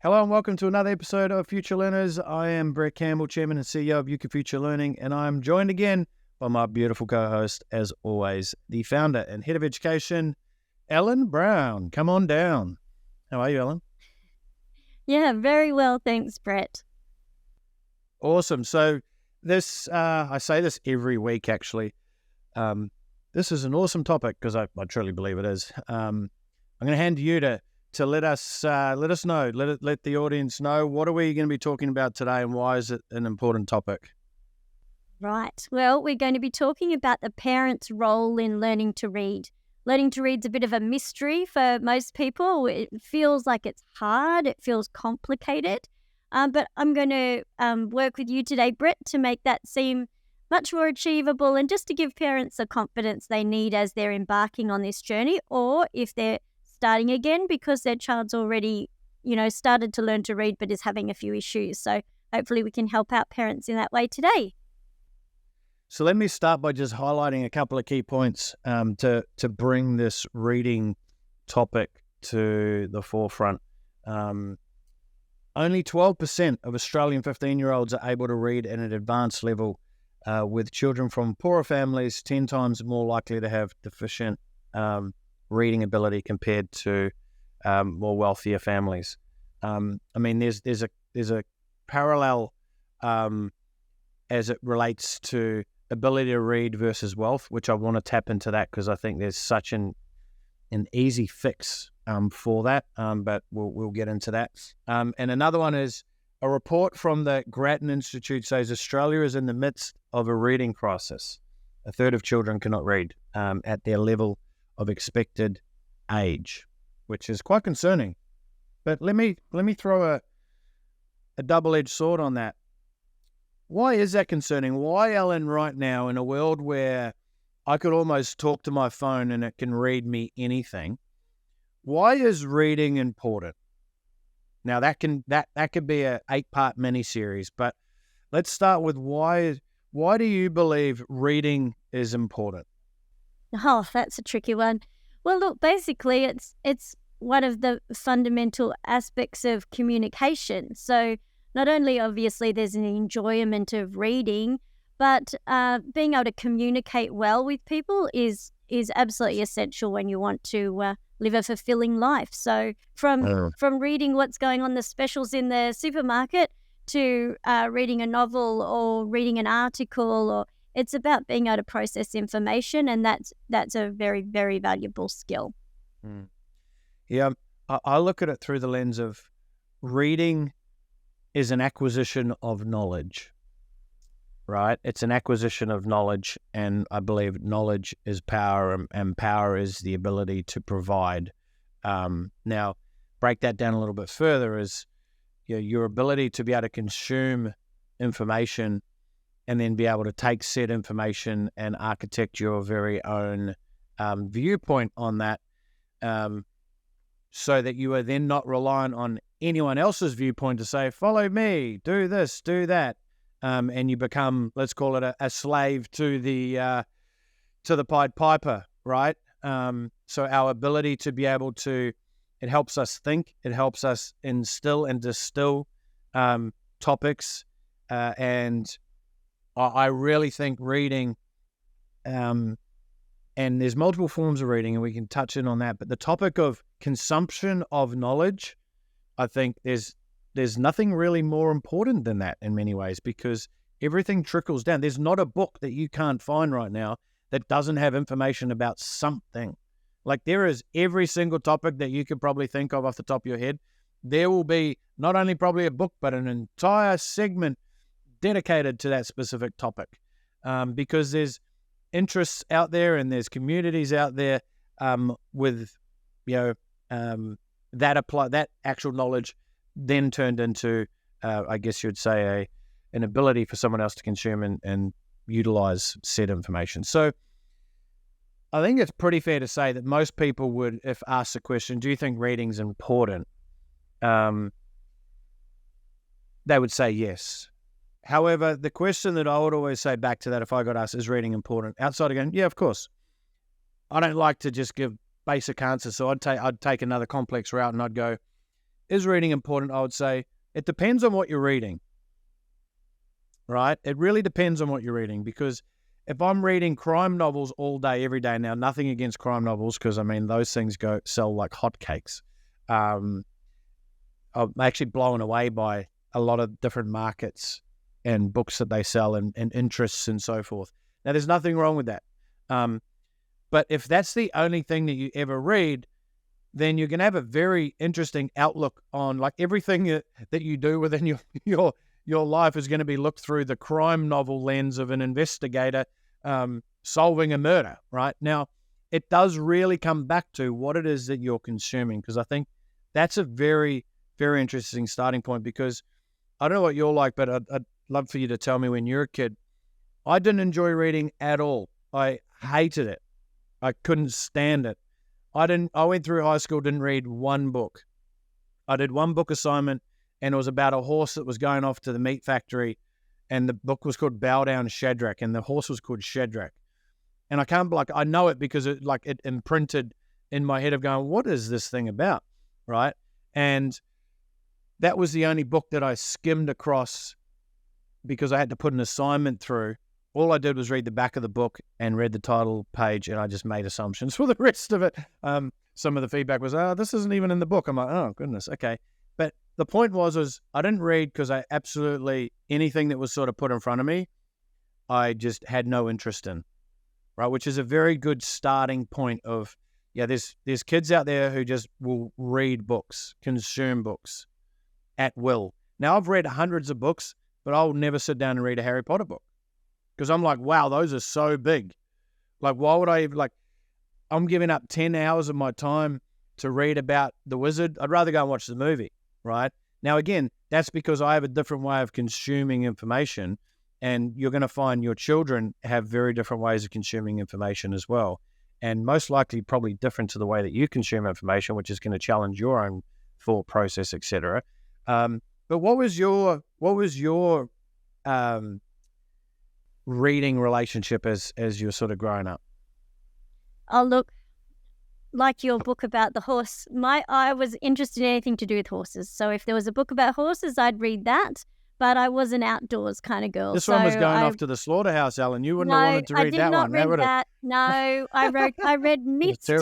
Hello and welcome to another episode of Future Learners. I am Brett Campbell, Chairman and CEO of Euka Future Learning, and I'm joined again by my beautiful co-host, as always, the founder and head of education, Ellen Brown. Come on down. How are you, Ellen? Yeah, very well, thanks, Brett. Awesome. So this, I say this every week, actually. This is an awesome topic because I truly believe it is. I'm going to hand to you to let us know, let the audience know, what are we going to be talking about today and why is it an important topic? Right. Well, we're going to be talking about the parent's role in learning to read. Learning to read's a bit of a mystery for most people. It feels like it's hard. It feels complicated. But I'm going to work with you today, Brett, to make that seem much more achievable and just to give parents the confidence they need as they're embarking on this journey, or if they're starting again because their child's already, started to learn to read but is having a few issues. So hopefully we can help out parents in that way today. So let me start by just highlighting a couple of key points to bring this reading topic to the forefront. Only 12% of Australian 15-year-olds are able to read at an advanced level, with children from poorer families 10 times more likely to have deficient reading ability compared to more wealthier families. There's a parallel as it relates to ability to read versus wealth, which I want to tap into that because I think there's such an easy fix for that, but we'll get into that. And another one is a report from the Grattan Institute says Australia is in the midst of a reading crisis. A third of children cannot read at their level of expected age, which is quite concerning. But let me throw a double-edged sword on that. Why is that concerning? Why, Ellen, right now in a world where I could almost talk to my phone and it can read me anything, why is reading important? Now that could be a 8-part mini-series, but let's start with why do you believe reading is important? Oh, that's a tricky one. Well, look, basically it's one of the fundamental aspects of communication. So not only obviously there's an enjoyment of reading, but being able to communicate well with people is absolutely essential when you want to live a fulfilling life. So from reading what's going on, the specials in the supermarket, to reading a novel or reading an article, or it's about being able to process information, and that's a very, very valuable skill. Yeah, I look at it through the lens of reading is an acquisition of knowledge, right? It's an acquisition of knowledge, and I believe knowledge is power, and power is the ability to provide. Now, break that down a little bit further is your ability to be able to consume information and then be able to take said information and architect your very own viewpoint on that, so that you are then not reliant on anyone else's viewpoint to say, follow me, do this, do that. And you become, let's call it a slave to the Pied Piper, right? So our ability to be able to, it helps us think, it helps us instill and distill topics, and I really think reading, and there's multiple forms of reading, and we can touch in on that, but the topic of consumption of knowledge, I think there's nothing really more important than that in many ways, because everything trickles down. There's not a book that you can't find right now that doesn't have information about something. Like there is every single topic that you could probably think of off the top of your head. There will be not only probably a book, but an entire segment dedicated to that specific topic, because there's interests out there and there's communities out there with that actual knowledge then turned into, I guess you'd say, an ability for someone else to consume and utilize said information. So I think it's pretty fair to say that most people would, if asked the question, do you think reading's important? They would say yes. However, the question that I would always say back to that, if I got asked, is reading important? Outside again, yeah, of course. I don't like to just give basic answers, so I'd take another complex route and I'd go, is reading important? I would say it depends on what you're reading, right? It really depends on what you're reading, because if I'm reading crime novels all day, every day, now nothing against crime novels, because I mean, those things sell like hotcakes. I'm actually blown away by a lot of different markets and books that they sell and interests and so forth. Now, there's nothing wrong with that. But if that's the only thing that you ever read, then you're going to have a very interesting outlook on like everything that you do within your life is going to be looked through the crime novel lens of an investigator solving a murder, right? Now, it does really come back to what it is that you're consuming, because I think that's a very, very interesting starting point, because I don't know what you're like, but I'd love for you to tell me when you're a kid. I didn't enjoy reading at all. I hated it. I couldn't stand it. I went through high school, didn't read one book. I did one book assignment, and it was about a horse that was going off to the meat factory, and the book was called Bow Down Shadrach, and the horse was called Shadrach. And I know it because it imprinted in my head of going, what is this thing about, right? And that was the only book that I skimmed across because I had to put an assignment through. All I did was read the back of the book and read the title page, and I just made assumptions for the rest of it. Some of the feedback was, this isn't even in the book. I'm like, oh, goodness, okay. But the point was I didn't read because I absolutely, anything that was sort of put in front of me, I just had no interest in, right? Which is a very good starting point of, there's kids out there who just will read books, consume books at will. Now, I've read hundreds of books, but I'll never sit down and read a Harry Potter book. Because I'm like, wow, those are so big. Like, why would I even, I'm giving up 10 hours of my time to read about the wizard. I'd rather go and watch the movie, right? Now, again, that's because I have a different way of consuming information, and you're going to find your children have very different ways of consuming information as well. And most likely probably different to the way that you consume information, which is going to challenge your own thought process, etc. But what was your reading relationship as you were sort of growing up? Oh, look, like your book about the horse, I was interested in anything to do with horses. So if there was a book about horses, I'd read that. But I was an outdoors kind of girl. This one was going off to the slaughterhouse, Alan. You wouldn't have wanted to read that one. No, I did not read that. No, I read Misty,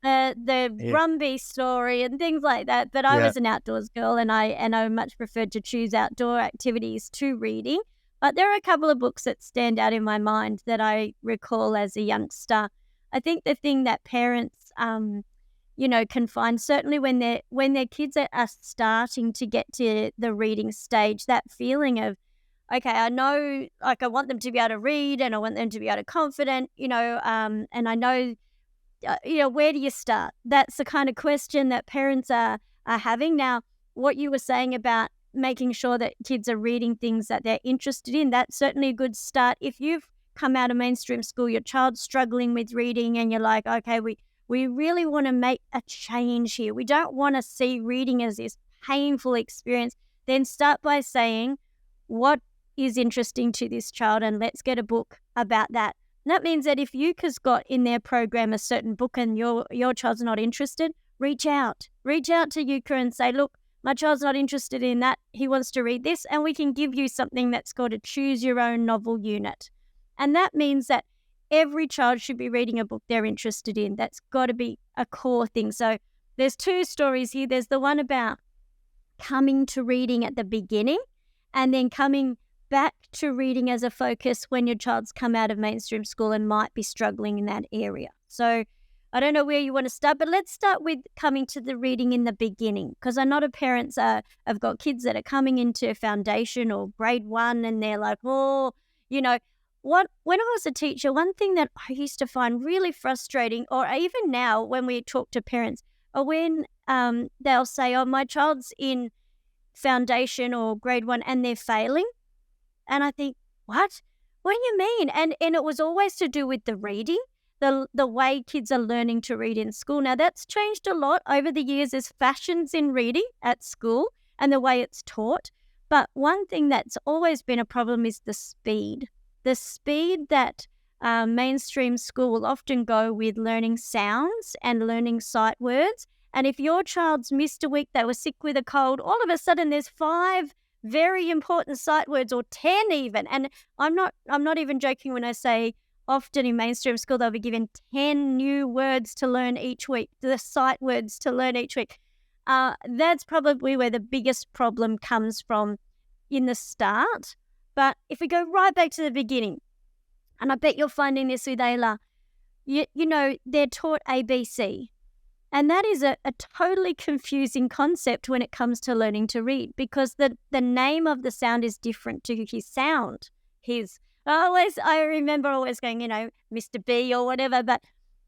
the Brumby story and things like that. But I was an outdoors girl, and I much preferred to choose outdoor activities to reading. But there are a couple of books that stand out in my mind that I recall as a youngster. I think the thing that parents, can find, certainly when their kids are starting to get to the reading stage, that feeling of, okay, I know, I want them to be able to read, and I want them to be able to confident, and I know, where do you start? That's the kind of question that parents are having. Now, what you were saying about making sure that kids are reading things that they're interested in, that's certainly a good start. If you've come out of mainstream school, your child's struggling with reading, and you're like, okay, we really want to make a change here. We don't want to see reading as this painful experience. Then start by saying, what is interesting to this child, and let's get a book about that. And that means that if Euka's got in their program a certain book and your child's not interested, reach out to Euka and say, look, my child's not interested in that. He wants to read this, and we can give you something that's called a choose your own novel unit. And that means that every child should be reading a book they're interested in. That's got to be a core thing. So there's two stories here. There's the one about coming to reading at the beginning, and then coming back to reading as a focus when your child's come out of mainstream school and might be struggling in that area. So I don't know where you want to start, but let's start with coming to the reading in the beginning, because I know the parents have got kids that are coming into foundation or grade 1, and they're like, when I was a teacher, one thing that I used to find really frustrating, or even now when we talk to parents, or when they'll say, oh, my child's in foundation or grade 1 and they're failing. And I think, what? What do you mean? And it was always to do with the reading, the way kids are learning to read in school. Now, that's changed a lot over the years. There's fashions in reading at school and the way it's taught. But one thing that's always been a problem is the speed. The speed that mainstream school will often go with learning sounds and learning sight words, And if your child's missed a week, they were sick with a cold, all of a sudden there's 5 very important sight words, or 10 even. And I'm not even joking when I say often in mainstream school they'll be given 10 new words to learn each week, the sight words to learn each week. That's probably where the biggest problem comes from in the start. But if we go right back to the beginning, and I bet you're finding this with Ayla, you know, they're taught ABC. And that is a totally confusing concept when it comes to learning to read, because the name of the sound is different to his sound. I remember always going, you know, Mr. B or whatever. But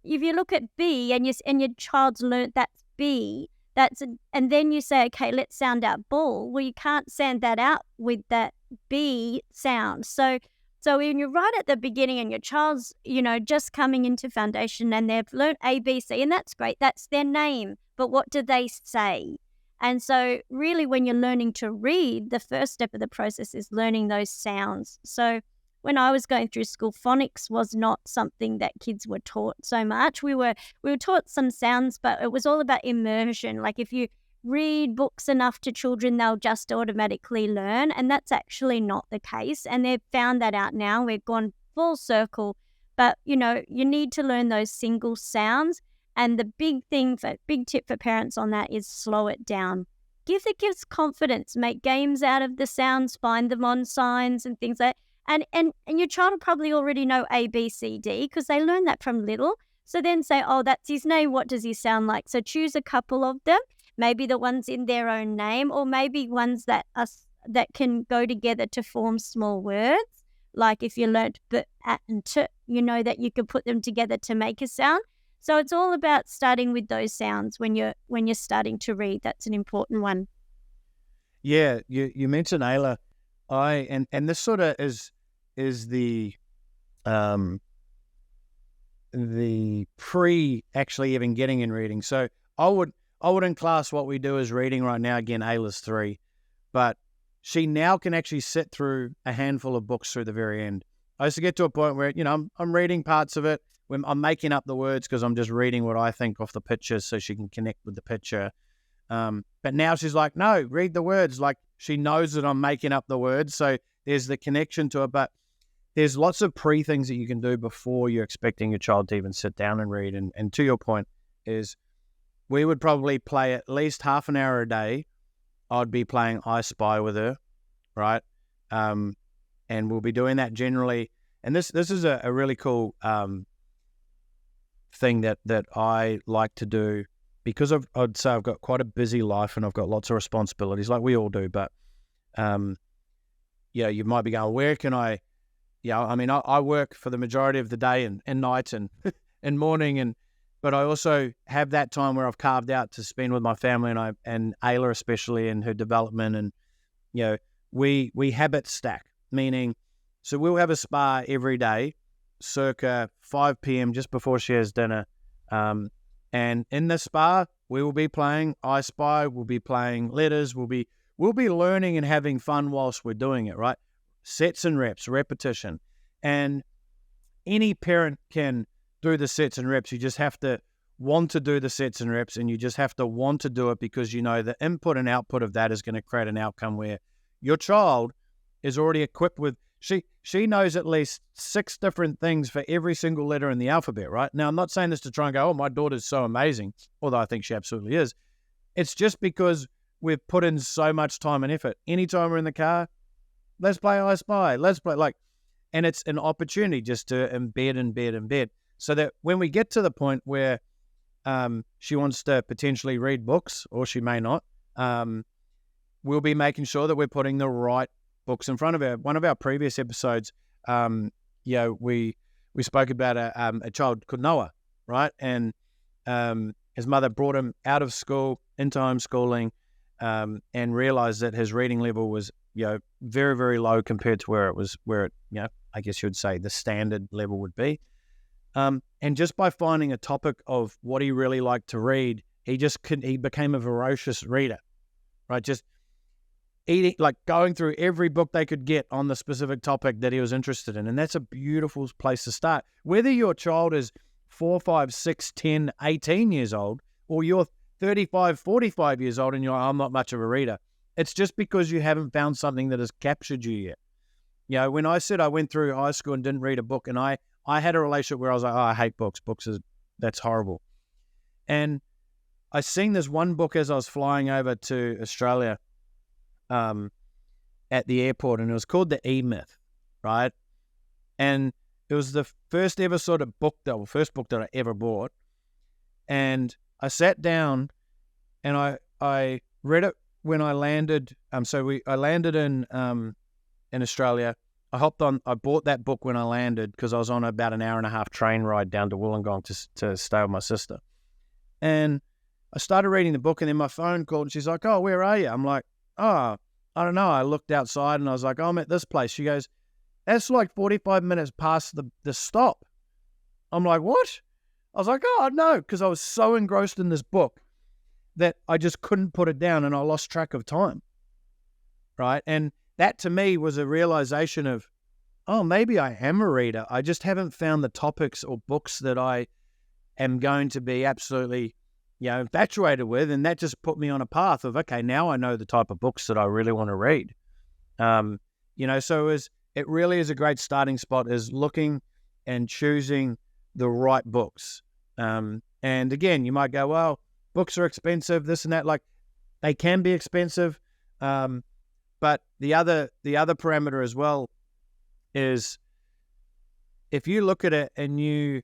if you look at B and your child's learnt that's B, and then you say, okay, let's sound out ball. Well, you can't sound that out with that B sound. So when you're right at the beginning and your child's, you know, just coming into foundation and they've learned ABC, and that's great, that's their name, but what do they say? And so really when you're learning to read, the first step of the process is learning those sounds. So when I was going through school, phonics was not something that kids were taught so much. We were taught some sounds, but it was all about immersion. Like if you read books enough to children, they'll just automatically learn. And that's actually not the case. And they've found that out now. We've gone full circle. But, you know, you need to learn those single sounds. And the big tip for parents on that is slow it down. Give the kids confidence. Make games out of the sounds. Find them on signs and things like that. And your child will probably already know A, B, C, D because they learn that from little. So then say, oh, that's his name. What does he sound like? So choose a couple of them. Maybe the ones in their own name, or maybe ones that can go together to form small words. Like if you learnt B, at, and T, you know that you could put them together to make a sound. So it's all about starting with those sounds when you're starting to read. That's an important one. Yeah, you mentioned Ayla. And this sort of is the pre actually even getting in reading. So I would in class, what we do is reading right now. Again, Ayla's 3, but she now can actually sit through a handful of books through the very end. I used to get to a point where, you know, I'm reading parts of it when I'm making up the words because I'm just reading what I think off the picture so she can connect with the picture. But now she's like, no, read the words. Like she knows that I'm making up the words. So there's the connection to it. But there's lots of things that you can do before you're expecting your child to even sit down and read. And to your point is, we would probably play at least half an hour a day. I'd be playing I Spy with her, right? And we'll be doing that generally. And this is a really cool thing that I like to do because I'd say I've got quite a busy life and I've got lots of responsibilities like we all do. But, yeah, you might be going, where can I, I mean, I work for the majority of the day and night and and morning but I also have that time where I've carved out to spend with my family and Ayla especially in her development. And, you know, we habit stack, meaning, so we'll have a spa every day, circa 5 p.m. just before she has dinner. And in the spa, we will be playing I Spy, we'll be playing letters, we'll be learning and having fun whilst we're doing it, right? Sets and reps, repetition. And any parent can do the sets and reps. You just have to want to do the sets and reps, and you just have to want to do it because you know the input and output of that is going to create an outcome where your child is already equipped with, she knows at least 6 different things for every single letter in the alphabet, right? Now, I'm not saying this to try and go, oh, my daughter's so amazing, although I think she absolutely is. It's just because we've put in so much time and effort. Anytime we're in the car, let's play I Spy, let's play, and it's an opportunity just to embed. So that when we get to the point where she wants to potentially read books, or she may not, we'll be making sure that we're putting the right books in front of her. One of our previous episodes, we spoke about a child called Noah, right? And his mother brought him out of school into homeschooling and realized that his reading level was, very, very low compared to where it, I guess you would say the standard level would be. And just by finding a topic of what he really liked to read, he became a voracious reader, right? Just eating, going through every book they could get on the specific topic that he was interested in. And that's a beautiful place to start. Whether your child is 4, 5, 6, 10, 18 years old, or you're 35, 45 years old and you're like, I'm not much of a reader. It's just because you haven't found something that has captured you yet. You know, when I said I went through high school and didn't read a book, and I had a relationship where I was like, oh, I hate books. That's horrible. And I seen this one book as I was flying over to Australia at the airport, and it was called The E-Myth, right? And it was the first ever sort of book, first book that I ever bought. And I sat down and I read it when I landed. I landed in Australia. I bought that book when I landed because I was on about an hour and a half train ride down to Wollongong to stay with my sister. And I started reading the book, and then my phone called and she's like, oh, where are you? I'm like, oh, I don't know. I looked outside and I was like, oh, I'm at this place. She goes, that's like 45 minutes past the stop. I'm like, what? I was like, oh, no, because I was so engrossed in this book that I just couldn't put it down and I lost track of time, right? And that to me was a realization of, oh, maybe I am a reader. I just haven't found the topics or books that I am going to be absolutely, infatuated with. And that just put me on a path of, okay, now I know the type of books that I really want to read. So it really is a great starting spot, is looking and choosing the right books. And again, you might go, well, books are expensive, this and that. Like, they can be expensive. But the other parameter as well is, if you look at it and you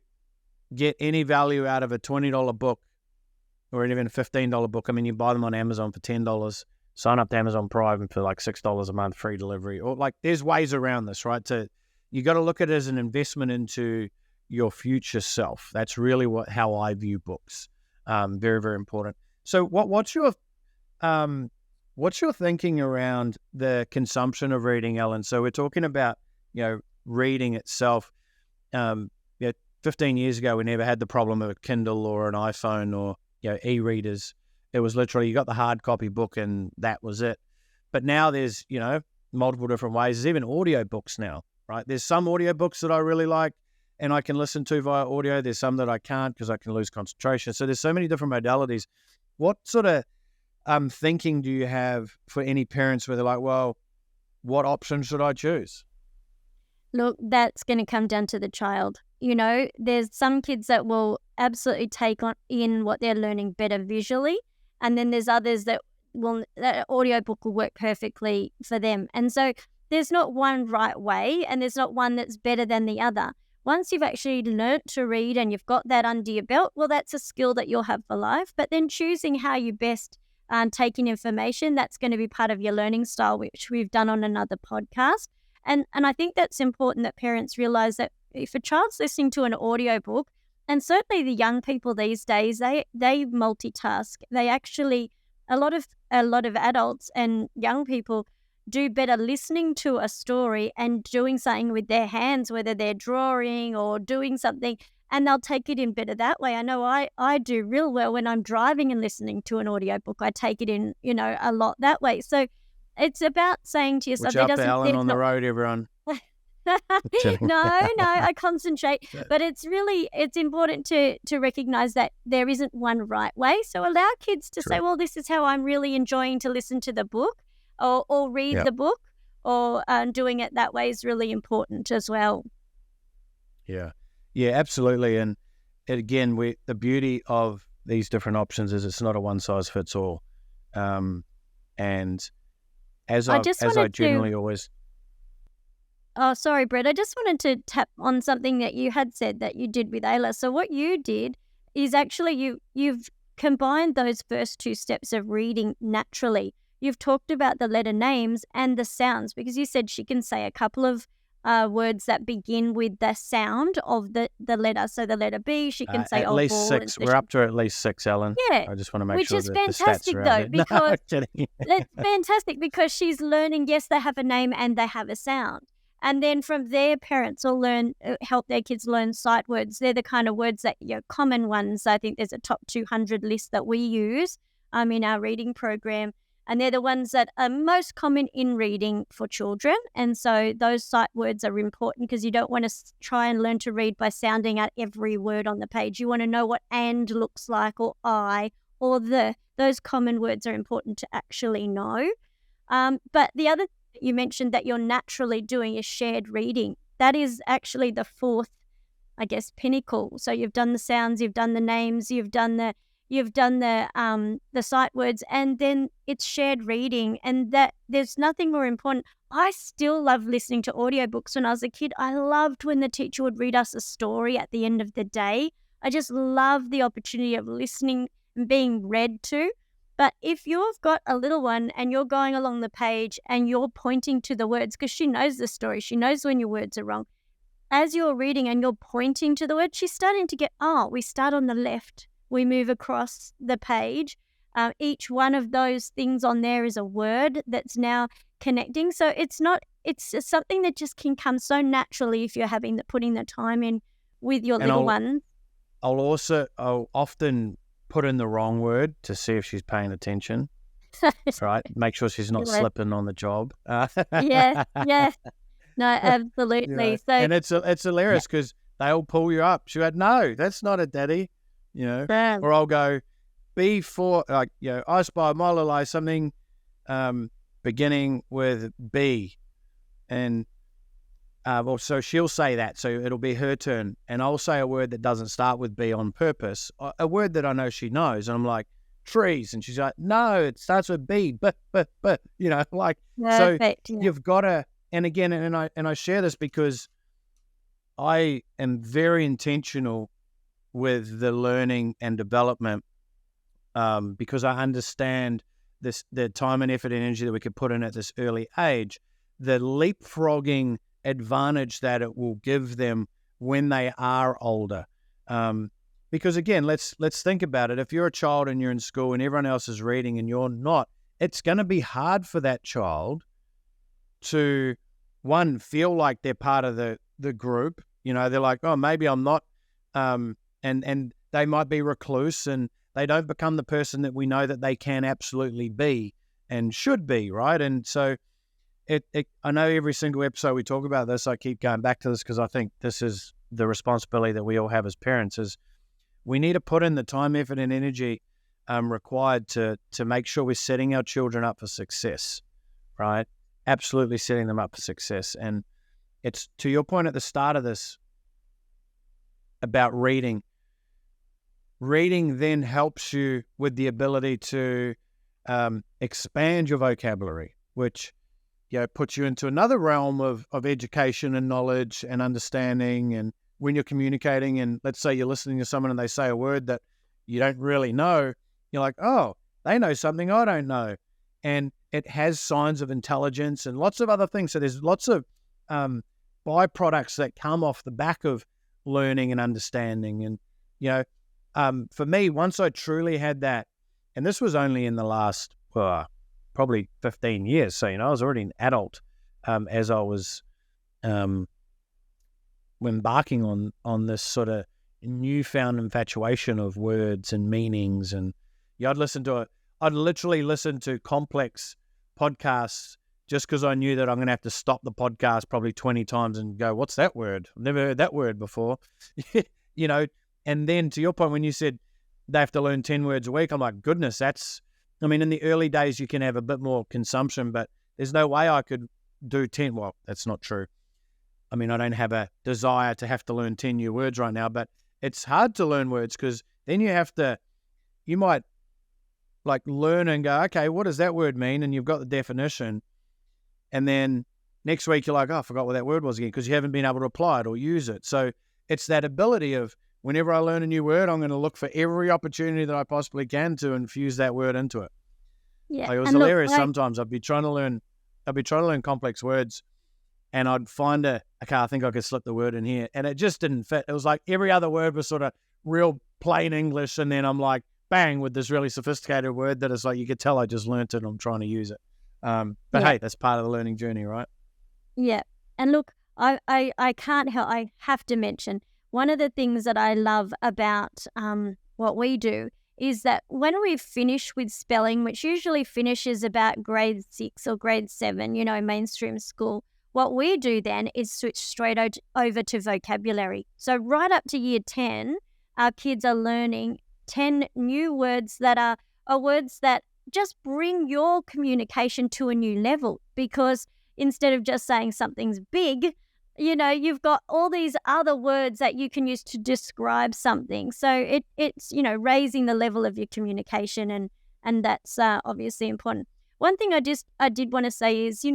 get any value out of a $20 book or even a $15 book, I mean, you buy them on Amazon for $10, sign up to Amazon Prime for like $6 a month, free delivery, or like, there's ways around this, right? You got to look at it as an investment into your future self. That's really how I view books. Very, very important. So what's your thinking around the consumption of reading, Ellen? So we're talking about, reading itself. 15 years ago, we never had the problem of a Kindle or an iPhone or, e-readers. It was literally, you got the hard copy book and that was it. But now there's, multiple different ways. There's even audio books now, right? There's some audio books that I really like and I can listen to via audio. There's some that I can't because I can lose concentration. So there's so many different modalities. What sort of thinking do you have for any parents where they're like, well, what option should I choose? Look, that's going to come down to the child. There's some kids that will absolutely take in what they're learning better visually. And then there's others that audiobook will work perfectly for them. And so there's not one right way, and there's not one that's better than the other. Once you've actually learnt to read and you've got that under your belt, well, that's a skill that you'll have for life. But then choosing how you best take in information, that's going to be part of your learning style, which we've done on another podcast. And I think that's important that parents realize that if a child's listening to an audiobook, and certainly the young people these days, they multitask. They actually, a lot of adults and young people do better listening to a story and doing something with their hands, whether they're drawing or doing something, and they'll take it in better that way. I know I do real well when I'm driving and listening to an audiobook. I take it in, a lot that way. So it's about saying to yourself, watch out for Alan on the road, everyone. No, I concentrate. But it's important to recognize that there isn't one right way. So allow kids to say, well, this is how I'm really enjoying to listen to the book or read the book, or doing it that way is really important as well. Yeah, absolutely. And again, the beauty of these different options is it's not a one size fits all. And as I generally always... Oh, sorry, Brett. I just wanted to tap on something that you had said that you did with Ayla. So what you did is actually you've combined those first two steps of reading naturally. You've talked about the letter names and the sounds, because you said she can say a couple of words that begin with the sound of the letter. So the letter B, she can say at least ball, 6. We're up to at least 6, Ellen. Yeah. I just want to make sure that the stats are out. Because it's fantastic because she's learning, yes, they have a name and they have a sound. And then from there, parents will help their kids learn sight words. They're the kind of words that, common ones. I think there's a top 200 list that we use in our reading program. And they're the ones that are most common in reading for children. And so those sight words are important because you don't want to try and learn to read by sounding out every word on the page. You want to know what and looks like, or I, or the. Those common words are important to actually know. But the other thing that you mentioned that you're naturally doing is shared reading. That is actually the fourth, I guess, pinnacle. So you've done the sounds, you've done the names, you've done the sight words, and then it's shared reading. And that there's nothing more important. I still love listening to audiobooks. When I was a kid, I loved when the teacher would read us a story at the end of the day. I just love the opportunity of listening and being read to. But if you've got a little one and you're going along the page and you're pointing to the words, because she knows the story, she knows when your words are wrong. As you're reading and you're pointing to the word, she's starting to get, we start on the left, we move across the page. Each one of those things on there is a word that's now connecting. So it's something that just can come so naturally if you're putting the time in with your little ones. I'll often put in the wrong word to see if she's paying attention, right? Make sure she's not slipping on the job. Yeah. No, absolutely. So, and it's hilarious because they'll pull you up. She'll go, no, that's not a daddy, or I'll go, B for, I spy a mile away something beginning with B. And so she'll say that. So it'll be her turn. And I'll say a word that doesn't start with B on purpose, a word that I know she knows. And I'm like, trees. And she's like, no, it starts with B, but, perfect, so you've got to, and again, and I share this because I am very intentional with the learning and development because I understand the time and effort and energy that we could put in at this early age, the leapfrogging advantage that it will give them when they are older. Because again, let's think about it. If you're a child and you're in school and everyone else is reading and you're not, it's going to be hard for that child to, one, feel like they're part of the group. They're like, oh, maybe I'm not. And they might be recluse and they don't become the person that we know that they can absolutely be and should be, right? And so I know every single episode we talk about this, I keep going back to this because I think this is the responsibility that we all have as parents is we need to put in the time, effort, and energy required to make sure we're setting our children up for success, right? Absolutely setting them up for success. And it's to your point at the start of this about reading. Reading then helps you with the ability to expand your vocabulary, which puts you into another realm of education and knowledge and understanding. And when you're communicating and let's say you're listening to someone and they say a word that you don't really know, you're like, oh, they know something I don't know. And it has signs of intelligence and lots of other things. So there's lots of byproducts that come off the back of learning and understanding. And, for me, once I truly had that, and this was only in the last, probably 15 years. So, I was already an adult as I was embarking on this sort of newfound infatuation of words and meanings. And I'd literally listen to complex podcasts just because I knew that I'm going to have to stop the podcast probably 20 times and go, what's that word? I've never heard that word before. And then to your point, when you said they have to learn 10 words a week, I'm like, goodness, in the early days you can have a bit more consumption, but there's no way I could do 10. Well, that's not true. I don't have a desire to have to learn 10 new words right now, but it's hard to learn words because then you might learn and go, okay, what does that word mean? And you've got the definition. And then next week you're like, oh, I forgot what that word was again because you haven't been able to apply it or use it. So it's that ability of whenever I learn a new word, I'm going to look for every opportunity that I possibly can to infuse that word into it. Yeah. It was hilarious. Sometimes I'd be trying to learn complex words and I'd find I think I could slip the word in here. And it just didn't fit. It was like every other word was sort of real plain English. And then I'm like, bang, with this really sophisticated word that is like, you could tell I just learnt it and I'm trying to use it. Hey, that's part of the learning journey, right? Yeah. And look, I can't help, I have to mention, one of the things that I love about what we do is that when we finish with spelling, which usually finishes about grade 6 or grade 7, mainstream school, what we do then is switch straight over to vocabulary. So right up to year 10, our kids are learning 10 new words that are words that just bring your communication to a new level, because instead of just saying something's big, you've got all these other words that you can use to describe something. So it's raising the level of your communication, and that's obviously important. One thing I did want to say is,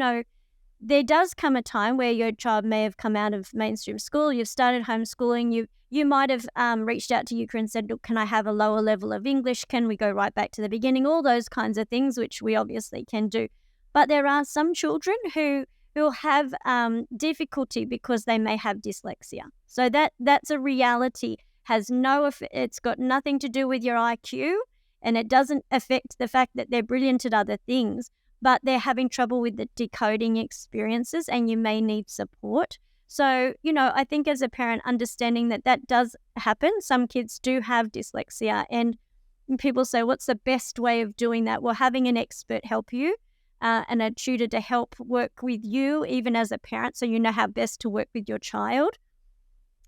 there does come a time where your child may have come out of mainstream school, you've started homeschooling, you might have reached out to Euka and said, look, can I have a lower level of English? Can we go right back to the beginning? All those kinds of things, which we obviously can do. But there are some children who have difficulty because they may have dyslexia. So that's a reality. It's got nothing to do with your IQ, and it doesn't affect the fact that they're brilliant at other things, but they're having trouble with the decoding experiences, and you may need support. So, I think as a parent, understanding that does happen. Some kids do have dyslexia, and people say, what's the best way of doing that? Well, having an expert help you and a tutor to help work with you, even as a parent, so you know how best to work with your child.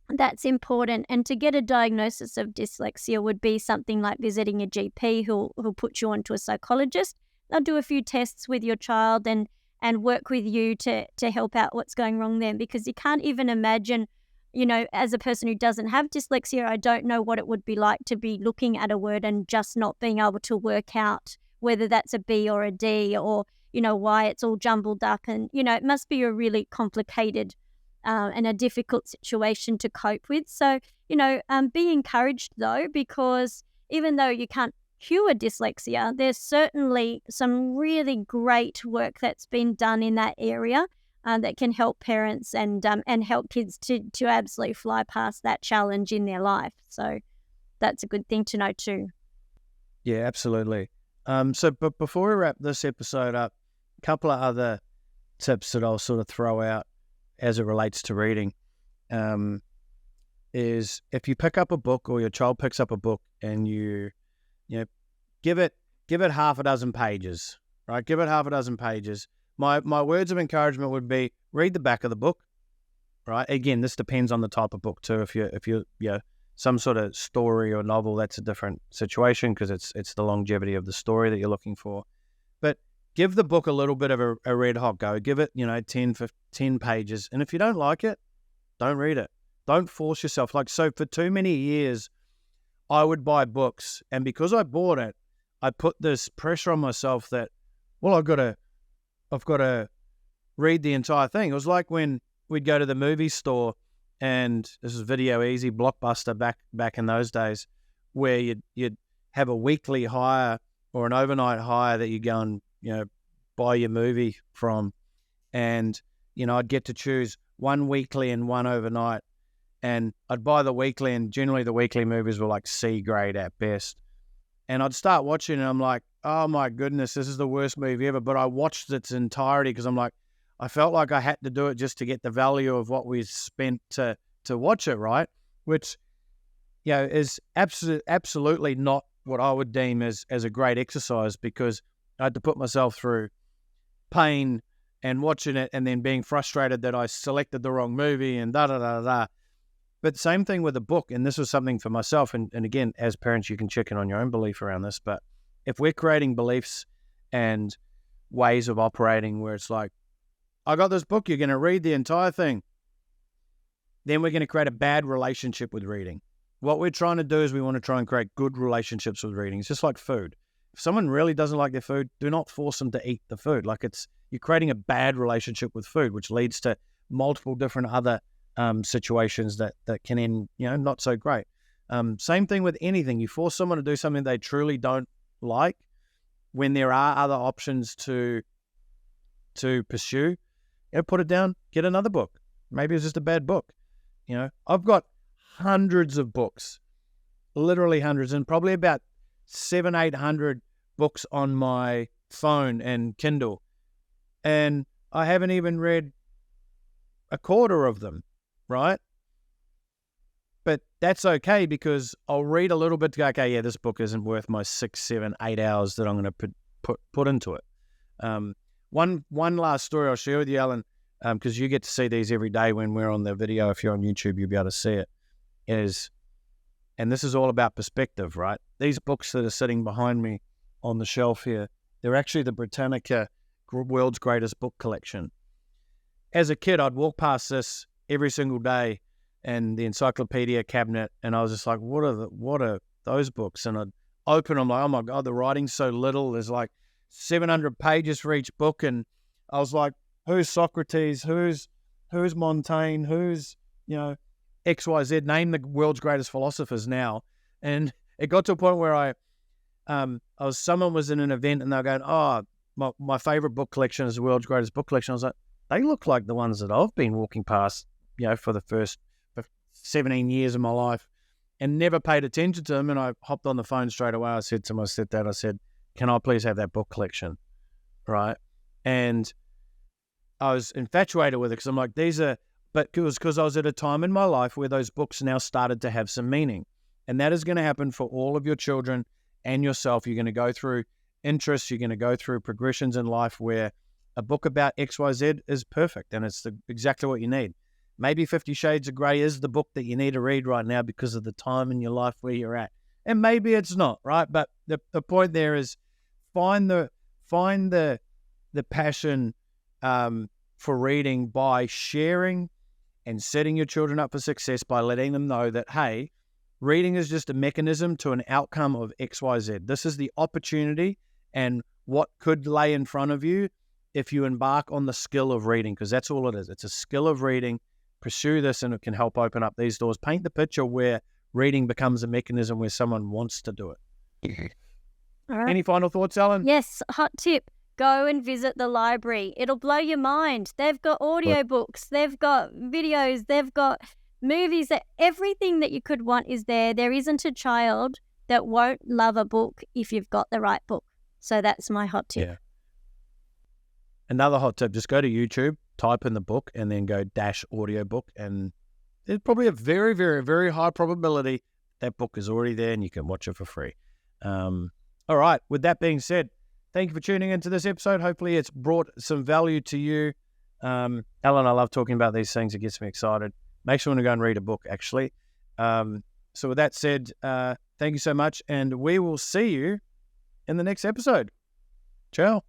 That's important. And to get a diagnosis of dyslexia would be something like visiting a GP who'll put you onto a psychologist. They'll do a few tests with your child and work with you to help out what's going wrong there, because you can't even imagine, as a person who doesn't have dyslexia, I don't know what it would be like to be looking at a word and just not being able to work out whether that's a B or a D, or, why it's all jumbled up. And, it must be a really complicated and a difficult situation to cope with. So, be encouraged though, because even though you can't cure dyslexia, there's certainly some really great work that's been done in that area that can help parents and help kids to absolutely fly past that challenge in their life. So that's a good thing to know too. Yeah, absolutely. But before we wrap this episode up, a couple of other tips that I'll sort of throw out as it relates to reading is if you pick up a book, or your child picks up a book, and you give it half a dozen pages, right? Give it half a dozen pages. My words of encouragement would be read the back of the book, right? Again, this depends on the type of book too. If you're some sort of story or novel, that's a different situation, because it's the longevity of the story that you're looking for. But give the book a little bit of a red hot go. Give it 10 pages, and if you don't like it, don't read it. Don't force yourself. So for too many years, I would buy books, and because I bought it, I put this pressure on myself that, well, I've got to read the entire thing. It was like when we'd go to the movie store, and this is Video Easy, Blockbuster back in those days, where you'd have a weekly hire or an overnight hire that you go and buy your movie from, and I'd get to choose one weekly and one overnight, and I'd buy the weekly, and generally the weekly movies were like C grade at best. And I'd start watching, and I'm like, oh my goodness, this is the worst movie ever. But I watched its entirety because I felt like I had to do it just to get the value of what we spent to watch it, right? Which, is absolutely not what I would deem as a great exercise, because I had to put myself through pain and watching it, and then being frustrated that I selected the wrong movie and da-da-da-da. But same thing with a book, and this was something for myself, and again, as parents, you can check in on your own belief around this, but if we're creating beliefs and ways of operating where it's like, I got this book, you're going to read the entire thing, then we're going to create a bad relationship with reading. What we're trying to do is we want to try and create good relationships with reading. It's just like food. If someone really doesn't like their food, do not force them to eat the food. You're creating a bad relationship with food, which leads to multiple different other situations that can end, not so great. Same thing with anything. You force someone to do something they truly don't like when there are other options to pursue. Put it down, get another book. Maybe it's just a bad book. I've got hundreds of books, literally hundreds, and probably about 700-800 books on my phone and Kindle, and I haven't even read a quarter of them, right? But that's okay, because I'll read a little bit to go, okay, yeah, this book isn't worth my 6, 7, 8 hours that I'm going to put into it. One last story I'll share with you, Alan, because you get to see these every day when we're on the video. If you're on YouTube, you'll be able to see it. And this is all about perspective, right? These books that are sitting behind me on the shelf here, they're actually the Britannica World's Greatest Book Collection. As a kid, I'd walk past this every single day and the encyclopedia cabinet, and I was just like, what are those books? And I'd open them, like, oh my God, the writing's so little. There's like 700 pages for each book. And I was like, who's Socrates? Who's Montaigne? Who's, XYZ? Name the world's greatest philosophers now. And it got to a point where someone was in an event and they were going, oh, my favorite book collection is the world's greatest book collection. I was like, they look like the ones that I've been walking past, for the first 17 years of my life, and never paid attention to them. And I hopped on the phone straight away. I said to my stepdad, can I please have that book collection? Right. And I was infatuated with it because I'm like, but it was because I was at a time in my life where those books now started to have some meaning. And that is going to happen for all of your children and yourself. You're going to go through interests. You're going to go through progressions in life where a book about XYZ is perfect and it's exactly what you need. Maybe 50 Shades of Grey is the book that you need to read right now because of the time in your life where you're at. And maybe it's not, right? But the point there is find the passion for reading by sharing and setting your children up for success by letting them know that, hey, reading is just a mechanism to an outcome of XYZ. This is the opportunity and what could lay in front of you if you embark on the skill of reading, because that's all it is. It's a skill of reading. Pursue this and it can help open up these doors. Paint the picture where reading becomes a mechanism where someone wants to do it. All right. Any final thoughts, Ellen? Yes, hot tip. Go and visit the library. It'll blow your mind. They've got audiobooks, they've got videos, they've got movies. Everything that you could want is there. There isn't a child that won't love a book if you've got the right book. So that's my hot tip. Yeah. Another hot tip, just go to YouTube, type in the book, and then go -audiobook, and there's probably a very, very, very high probability that book is already there and you can watch it for free. All right, with that being said, thank you for tuning into this episode. Hopefully it's brought some value to you. Alan, I love talking about these things. It gets me excited. Makes me want to go and read a book, actually. So with that said, thank you so much, and we will see you in the next episode. Ciao.